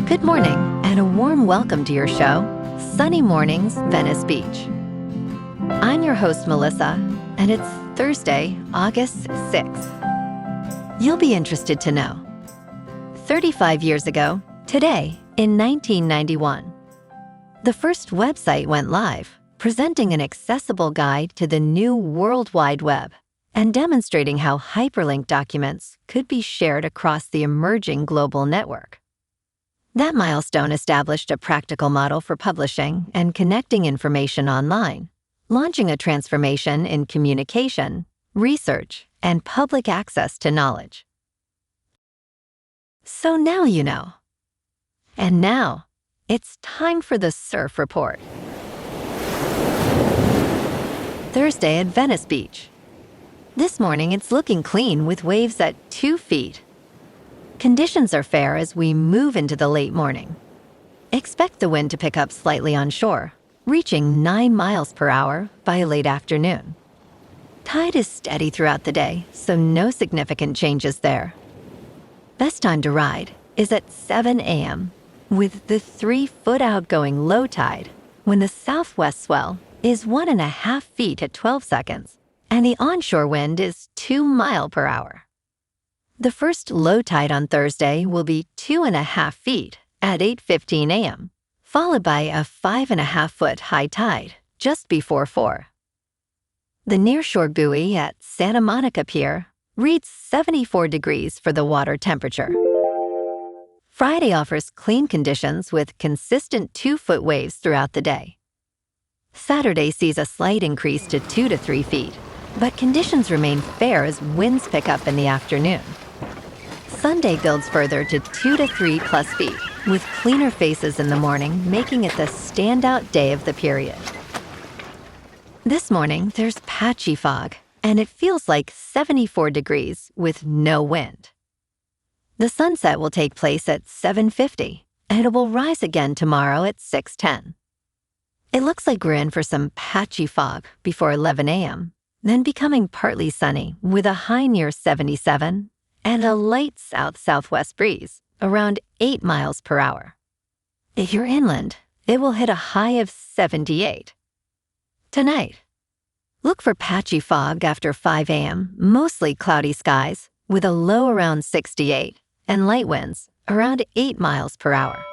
Good morning, and a warm welcome to your show, Sunny Mornings, Venice Beach. I'm your host, Melissa, and it's Thursday, August 6th. You'll be interested to know. 35 years ago, today, in 1991, the first website went live, presenting an accessible guide to the new World Wide Web and demonstrating how hyperlinked documents could be shared across the emerging global network. That milestone established a practical model for publishing and connecting information online, launching a transformation in communication, research, and public access to knowledge. So now you know. And now, it's time for the Surf Report. Thursday at Venice Beach. This morning, it's looking clean with waves at 2 feet. Conditions are fair as we move into the late morning. Expect the wind to pick up slightly on shore, reaching 9 miles per hour by late afternoon. Tide is steady throughout the day, so no significant changes there. Best time to ride is at 7 a.m., with the 3-foot outgoing low tide when the southwest swell is 1.5 feet at 12 seconds, and the onshore wind is 2 miles per hour. The first low tide on Thursday will be 2.5 feet at 8:15 a.m., followed by a 5.5-foot high tide just before 4. The nearshore buoy at Santa Monica Pier reads 74 degrees for the water temperature. Friday offers clean conditions with consistent 2-foot waves throughout the day. Saturday sees a slight increase to 2 to 3 feet, but conditions remain fair as winds pick up in the afternoon. Sunday builds further to 2 to 3 plus feet, with cleaner faces in the morning, making it the standout day of the period. This morning, there's patchy fog, and it feels like 74 degrees with no wind. The sunset will take place at 7:50, and it will rise again tomorrow at 6:10. It looks like we're in for some patchy fog before 11 a.m., then becoming partly sunny with a high near 77 and a light south-southwest breeze around 8 miles per hour. If you're inland, it will hit a high of 78. Tonight, look for patchy fog after 5 a.m., mostly cloudy skies with a low around 68 and light winds around 8 miles per hour.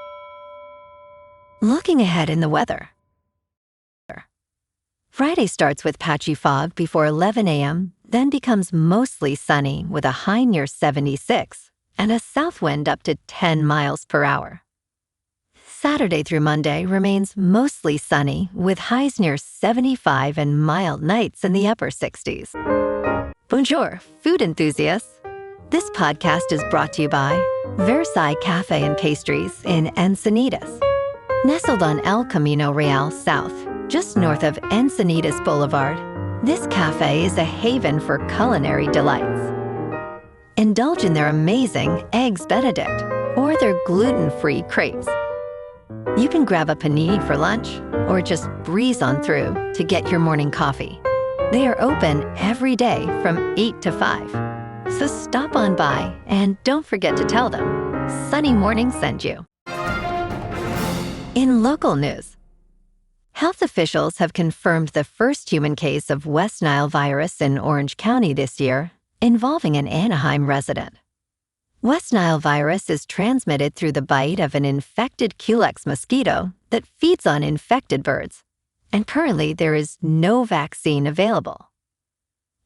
Looking ahead in the weather. Friday starts with patchy fog before 11 a.m., then becomes mostly sunny with a high near 76 and a south wind up to 10 miles per hour. Saturday through Monday remains mostly sunny with highs near 75 and mild nights in the upper 60s. Bonjour, food enthusiasts. This podcast is brought to you by Versailles Cafe and Pastries in Encinitas. Nestled on El Camino Real South, just north of Encinitas Boulevard, this cafe is a haven for culinary delights. Indulge in their amazing Eggs Benedict or their gluten-free crepes. You can grab a panini for lunch or just breeze on through to get your morning coffee. They are open every day from 8 to 5. So stop on by and don't forget to tell them Sunny Morning sent you. In local news, health officials have confirmed the first human case of West Nile virus in Orange County this year, involving an Anaheim resident. West Nile virus is transmitted through the bite of an infected Culex mosquito that feeds on infected birds, and currently there is no vaccine available.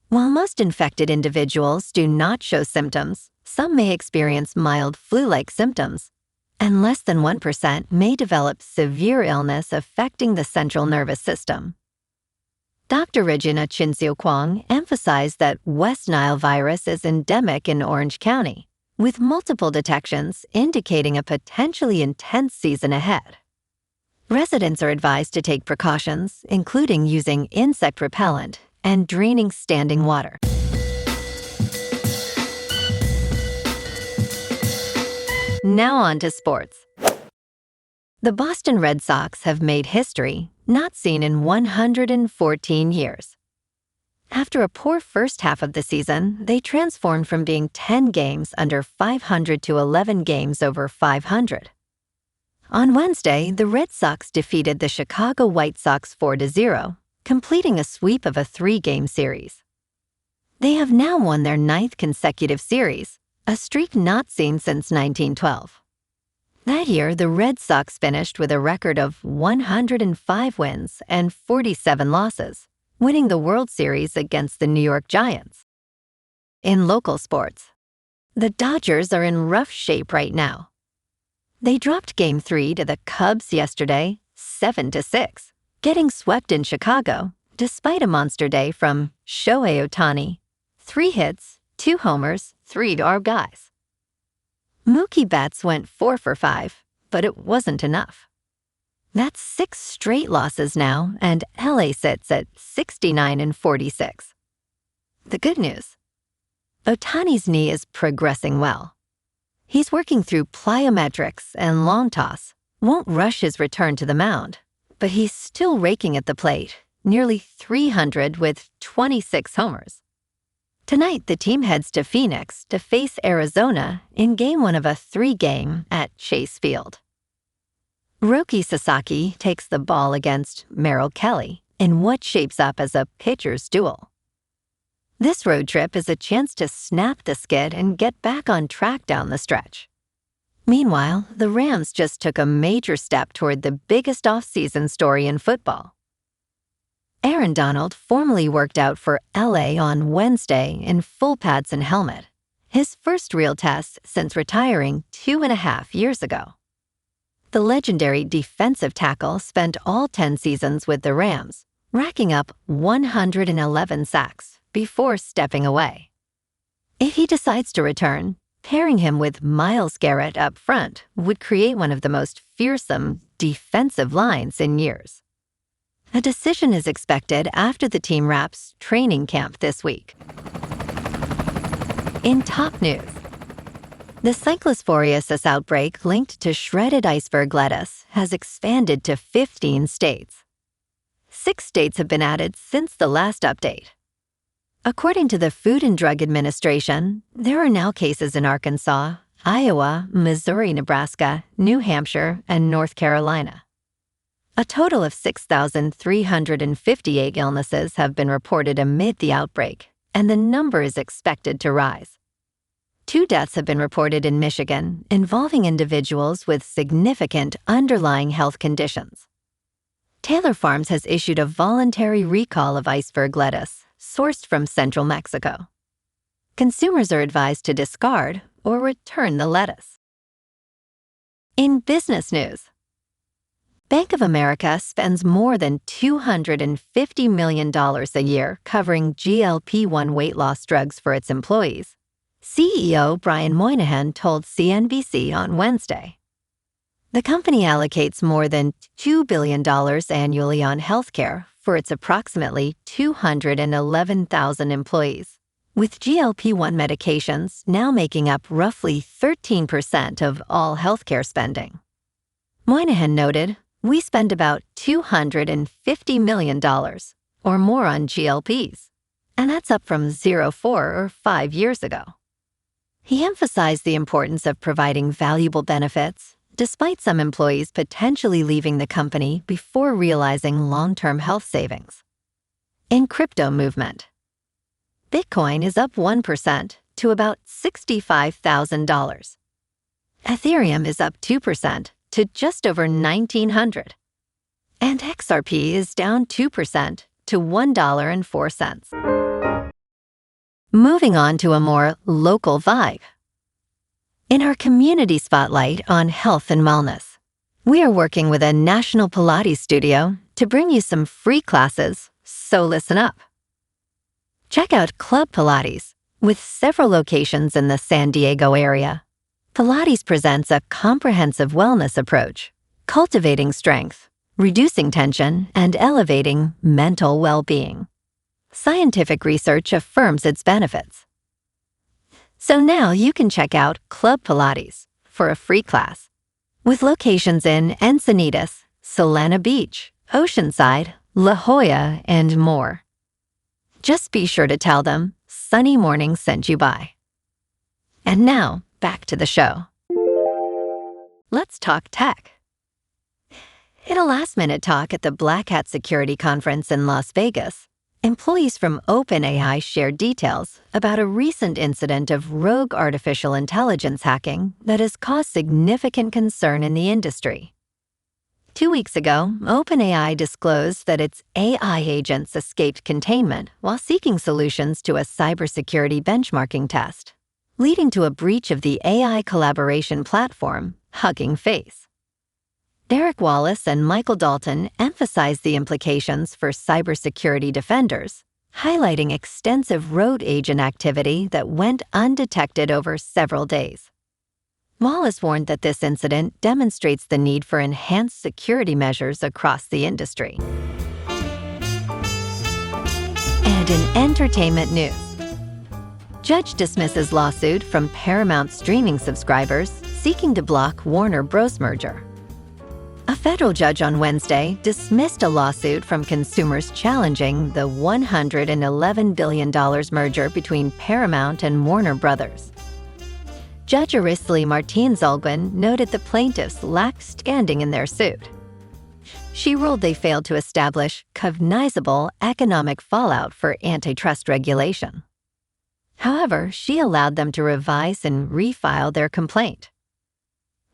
While most infected individuals do not show symptoms, some may experience mild flu-like symptoms, and less than 1% may develop severe illness affecting the central nervous system. Dr. Regina Chinsiu Kwong emphasized that West Nile virus is endemic in Orange County, with multiple detections indicating a potentially intense season ahead. Residents are advised to take precautions, including using insect repellent and draining standing water. Now on to sports. The Boston Red Sox have made history not seen in 114 years. After a poor first half of the season, they transformed from being 10 games under 500 to 11 games over 500. On Wednesday, the Red Sox defeated the Chicago White Sox 4-0, completing a sweep of a 3-game series. They have now won their 9th consecutive series, a streak not seen since 1912. That year, the Red Sox finished with a record of 105 wins and 47 losses, winning the World Series against the New York Giants. In local sports, the Dodgers are in rough shape right now. They dropped Game 3 to the Cubs yesterday, 7-6, getting swept in Chicago despite a monster day from Shohei Ohtani. 3 hits, 2 homers, 3 RBIs. Mookie Betts went 4 for 5, but it wasn't enough. That's 6 straight losses now, and LA sits at 69-46. The good news: Ohtani's knee is progressing well. He's working through plyometrics and long toss, won't rush his return to the mound, but he's still raking at the plate, nearly 300 with 26 homers. Tonight, the team heads to Phoenix to face Arizona in Game 1 of a 3-game at Chase Field. Roki Sasaki takes the ball against Merrill Kelly in what shapes up as a pitcher's duel. This road trip is a chance to snap the skid and get back on track down the stretch. Meanwhile, the Rams just took a major step toward the biggest off-season story in football. Aaron Donald formally worked out for LA on Wednesday in full pads and helmet, his first real test since retiring 2.5 years ago. The legendary defensive tackle spent all 10 seasons with the Rams, racking up 111 sacks before stepping away. If he decides to return, pairing him with Myles Garrett up front would create one of the most fearsome defensive lines in years. A decision is expected after the team wraps training camp this week. In top news, the cyclosporiasis outbreak linked to shredded iceberg lettuce has expanded to 15 states. 6 states have been added since the last update. According to the Food and Drug Administration, there are now cases in Arkansas, Iowa, Missouri, Nebraska, New Hampshire, and North Carolina. A total of 6,358 illnesses have been reported amid the outbreak, and the number is expected to rise. 2 deaths have been reported in Michigan involving individuals with significant underlying health conditions. Taylor Farms has issued a voluntary recall of iceberg lettuce sourced from central Mexico. Consumers are advised to discard or return the lettuce. In business news, Bank of America spends more than $250 million a year covering GLP-1 weight loss drugs for its employees, CEO Brian Moynihan told CNBC on Wednesday. The company allocates more than $2 billion annually on healthcare for its approximately 211,000 employees, with GLP-1 medications now making up roughly 13% of all healthcare spending. Moynihan noted, "We spend about $250 million or more on GLPs, and that's up from 4 or 5 years ago." He emphasized the importance of providing valuable benefits, despite some employees potentially leaving the company before realizing long-term health savings. In crypto movement, Bitcoin is up 1% to about $65,000. Ethereum is up 2% to just over 1,900. And XRP is down 2% to $1.04. Moving on to a more local vibe. In our community spotlight on health and wellness, we are working with a national Pilates studio to bring you some free classes, so listen up. Check out Club Pilates, with several locations in the San Diego area. Pilates presents a comprehensive wellness approach, cultivating strength, reducing tension, and elevating mental well-being. Scientific research affirms its benefits. So now you can check out Club Pilates for a free class, with locations in Encinitas, Solana Beach, Oceanside, La Jolla, and more. Just be sure to tell them Sunny Morning sent you by. And now, back to the show. Let's talk tech. In a last-minute talk at the Black Hat Security Conference in Las Vegas, employees from OpenAI shared details about a recent incident of rogue artificial intelligence hacking that has caused significant concern in the industry. 2 weeks ago, OpenAI disclosed that its AI agents escaped containment while seeking solutions to a cybersecurity benchmarking test, leading to a breach of the AI collaboration platform, Hugging Face. Derek Wallace and Michael Dalton emphasized the implications for cybersecurity defenders, highlighting extensive road agent activity that went undetected over several days. Wallace warned that this incident demonstrates the need for enhanced security measures across the industry. And in entertainment news, judge dismisses lawsuit from Paramount streaming subscribers seeking to block Warner Bros. Merger. A federal judge on Wednesday dismissed a lawsuit from consumers challenging the $111 billion merger between Paramount and Warner Bros. Judge Arisli Martins-Olguin noted the plaintiffs lacked standing in their suit. She ruled they failed to establish cognizable economic fallout for antitrust regulation. However, she allowed them to revise and refile their complaint.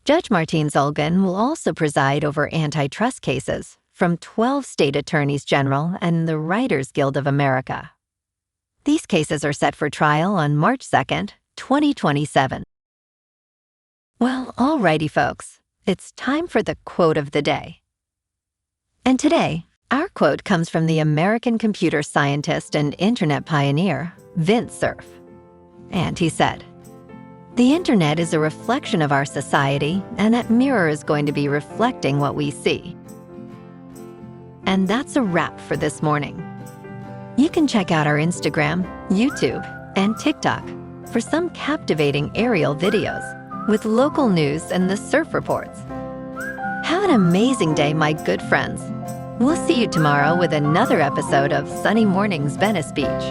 Judge Martins-Olguin will also preside over antitrust cases from 12 state attorneys general and the Writers Guild of America. These cases are set for trial on March 2nd, 2027. Well, alrighty, folks. It's time for the quote of the day. And today, our quote comes from the American computer scientist and internet pioneer, Vint Cerf. And he said, "The internet is a reflection of our society, and that mirror is going to be reflecting what we see." And that's a wrap for this morning. You can check out our Instagram, YouTube, and TikTok for some captivating aerial videos with local news and the surf reports. Have an amazing day, my good friends. We'll see you tomorrow with another episode of Sunny Mornings Venice Beach.